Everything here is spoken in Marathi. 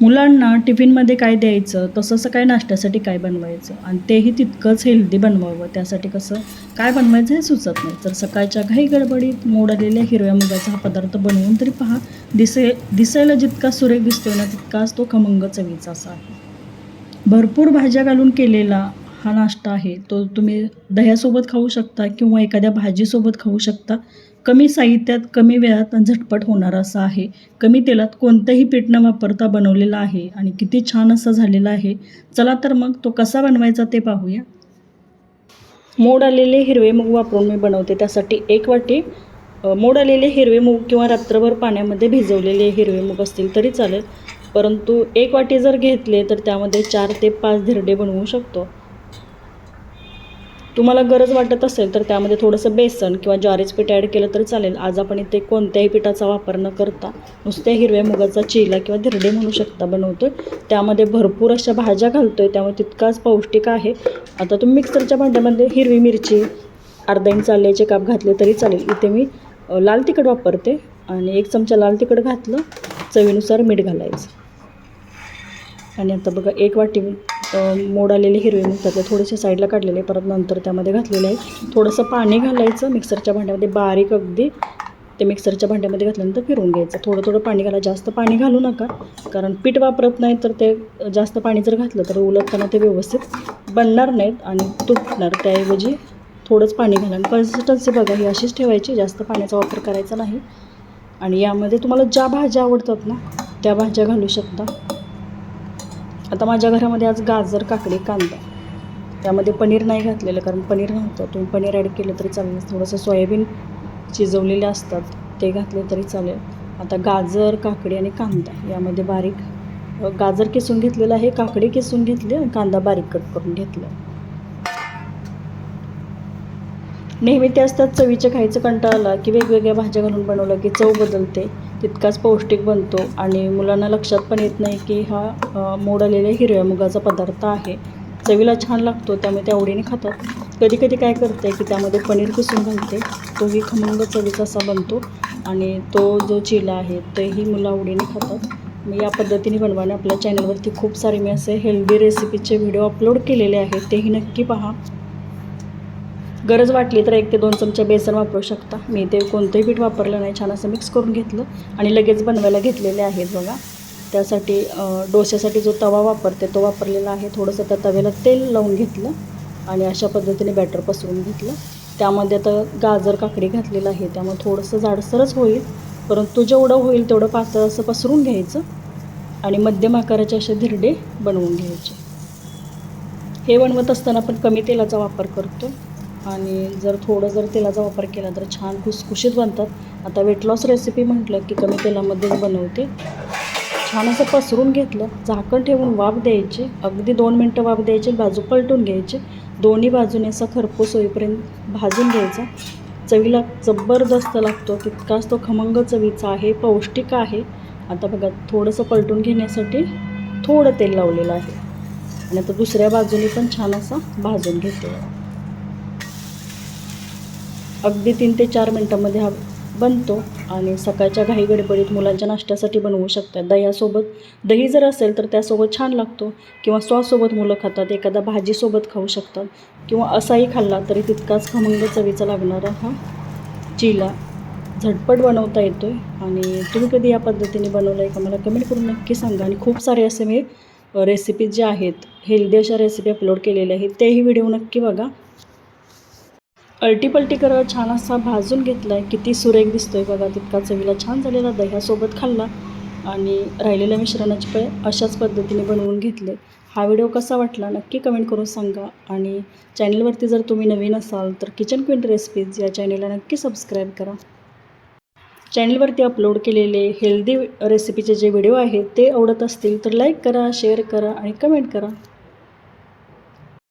मुलांना टिफिनमध्ये काय द्यायचं, तसं काय नाश्त्यासाठी काय बनवायचं आणि तेही तितकंच हेल्दी बनवावं. त्यासाठी कसं काय बनवायचं हे सुचत नाही. तर सकाळच्या घाई गडबडीत मोड आलेल्या हिरव्या मुगाचा हा पदार्थ बनवून तरी पहा. दिसायला जितका सुरेख दिसतोय ना, तितकाच तो खमंग चवीचा असा आहे. भरपूर भाज्या घालून केलेला हा नाश्ता आहे. तो तुम्ही दह्यासोबत खाऊ शकता किंवा एखाद्या भाजीसोबत खाऊ शकता. कमी साहित्यात, कमी वेळात आणि झटपट होणारा असा आहे. कमी तेलात कोणतंही पीठ न वापरता बनवलेला आहे आणि किती छान असा झालेला आहे. चला तर मग तो कसा बनवायचा ते पाहूया. मोड आलेले हिरवे मूग वापरून मी बनवते. त्यासाठी 1 वाटी मोड आलेले हिरवे मूग किंवा रात्रभर पाण्यामध्ये भिजवलेले हिरवे मूग असतील तरी चालेल. परंतु 1 वाटी जर घेतले तर त्यामध्ये 4 ते 5 धिरडे बनवू शकतो. तुम्हाला गरज वाटत असेल तर त्यामध्ये थोडंसं बेसन किंवा ज्वारीचं पीठ ॲड केलं तरी चालेल. आज आपण इथे कोणत्याही पिठाचा वापर न करता नुसत्या हिरव्या मुगाचा चिला किंवा धिरडे म्हणू शकता बनवतो. त्यामध्ये भरपूर अशा भाज्या घालतो आहे, त्यामुळे तितकाच पौष्टिक आहे. आता तुम्ही मिक्सरच्या भांड्यामध्ये हिरवी मिरची, अर्धा इंच आल्याचे काप घातले तरी चालेल. इथे मी लाल तिखट वापरते आणि 1 चमचा लाल तिखट घातलं. चवीनुसार मीठ घालायचं. आणि आता बघा 1 वाटी मोड आलेले हिरवे मूग त्यातले थोडेसे साईडला काढलेले, परत नंतर त्यामध्ये घातलेले आहे. थोडंसं पाणी घालायचं मिक्सरच्या भांड्यामध्ये, बारीक अगदी ते मिक्सरच्या भांड्यामध्ये घातल्यानंतर फिरवून घ्यायचं. थोडं थोडं पाणी घाला, जास्त पाणी घालू नका, कारण पीठ वापरत नाही तर ते जास्त पाणी जर घातलं तर उलटताना ते व्यवस्थित बनणार नाहीत आणि तुटणार. त्याऐवजी थोडंच पाणी घाला. आणि कन्सिस्टन्सी बघा ही अशीच ठेवायची, जास्त पाण्याचा वापर करायचा नाही. आणि यामध्ये तुम्हाला ज्या भाज्या आवडतात ना त्या भाज्या घालू शकता. आता माझ्या घरामध्ये आज गाजर, काकडी, कांदा, त्यामध्ये पनीर नाही घातलेलं कारण पनीर नव्हतं. तुम्ही पनीर ॲड केलं तरी चालेल. थोडंसं सोयाबीन शिजवलेले असतात ते घातले तरी चालेल. आता गाजर, काकडी आणि कांदा यामध्ये बारीक गाजर किसून घेतलेलं आहे, काकडी किसून घेतली आणि कांदा बारीक कट करून घेतला. नेहमी ते असतात चवीचे खायचं कंटाळा की वेगवेगळ्या भाज्या घालून बनवलं की चव बदलते, तितकाच पौष्टिक बनतो आणि मुलांना लक्षात पण येत नाही की हा मोड आलेल्या हिरव्या मुगाचा पदार्थ आहे. चवीला छान लागतो, त्यामुळे ते आवडीने खातात. कधी कधी काय करते की त्यामध्ये पनीर किसून घालते, तोही खमंग चवीचा असा बनतो आणि तो जो चिला आहे तेही मुलं आवडीने खातात. मी या पद्धतीने बनवाने आपल्या चॅनलवरती खूप सारे मी असे हेल्दी रेसिपीचे व्हिडिओ अपलोड केलेले आहेत, तेही नक्की पहा. गरज वाटली तर 1 ते 2 चमचे बेसन वापरू शकता. मी ते कोणतंही पीठ वापरलं नाही, छान असं मिक्स करून घेतलं आणि लगेच बनवायला घेतलेले आहेत बघा. त्यासाठी डोश्यासाठी जो तवा वापरते तो वापरलेला आहे. थोडंसं त्या तव्याला तेल लावून घेतलं आणि अशा पद्धतीने बॅटर पसरून घेतलं. त्यामध्ये आता गाजर, काकडी घातलेलं आहे, त्यामुळे थोडंसं जाडसरच होईल, परंतु जेवढं होईल तेवढं पातळ असं पसरून घ्यायचं आणि मध्यम आकाराचे असे धिरडे बनवून घ्यायचे. हे बनवत असताना आपण कमी तेलाचा वापर करतो आणि जर तेलाचा वापर केला तर छान खुसखुशीत बनतात. आता वेट लॉस रेसिपी म्हटलं की कमी तेलामध्येच बनवते. छान असं पसरून घेतलं, झाकण ठेवून वाफ द्यायची. अगदी 2 मिनटं वाफ द्यायची, बाजू पलटून घ्यायची. दोन्ही बाजूने असा खरपूस होईपर्यंत भाजून घ्यायचा. चवीला जबरदस्त लागतो, तितकाच तो खमंग चवीचा आहे, पौष्टिक आहे. आता बघा थोडंसं पलटून घेण्यासाठी थोडं तेल लावलेलं आहे आणि आता दुसऱ्या बाजूने पण छान असा भाजून घेते. अगदी 3 ते 4 मिनटामध्ये हा बनतो आणि सकाळच्या घाई गडबडीत मुलांच्या नाश्त्यासाठी बनवू शकतात. दही जर असेल तर त्यासोबत छान लागतो किंवा सॉससोबत मुलं खातात, एखाद्या भाजीसोबत खाऊ शकतात किंवा असाही खाल्ला तरी तितकाच खमंग चवीचा लागणारा हा चिला झटपट बनवता येतो आहे. आणि तुम्ही कधी या पद्धतीने बनवलं आहे का मला कमेंट करून नक्की सांगा. आणि खूप सारे असे मी रेसिपीज जे आहेत हेल्दी अशा रेसिपी अपलोड केलेल्या आहेत, तेही व्हिडिओ नक्की बघा. अल्टीपल्टी करत छान असा भाजून घेतला आहे, किती सुरेख दिसतो आहे बघा, तितका चवीला छान झालेला. दह्यासोबत खाल्ला आणि राहिलेल्या मिश्रणाचे पण अशाच पद्धतीने बनवून घेतले. हा व्हिडिओ कसा वाटला नक्की कमेंट करून सांगा. आणि चॅनलवरती जर तुम्ही नवीन असाल तर किचन क्वीन रेसिपीज या चॅनलला नक्की सबस्क्राईब करा. चॅनलवरती अपलोड केलेले हेल्दी रेसिपीचे जे व्हिडिओ आहेत ते आवडत असतील तर लाईक करा, शेअर करा आणि कमेंट करा.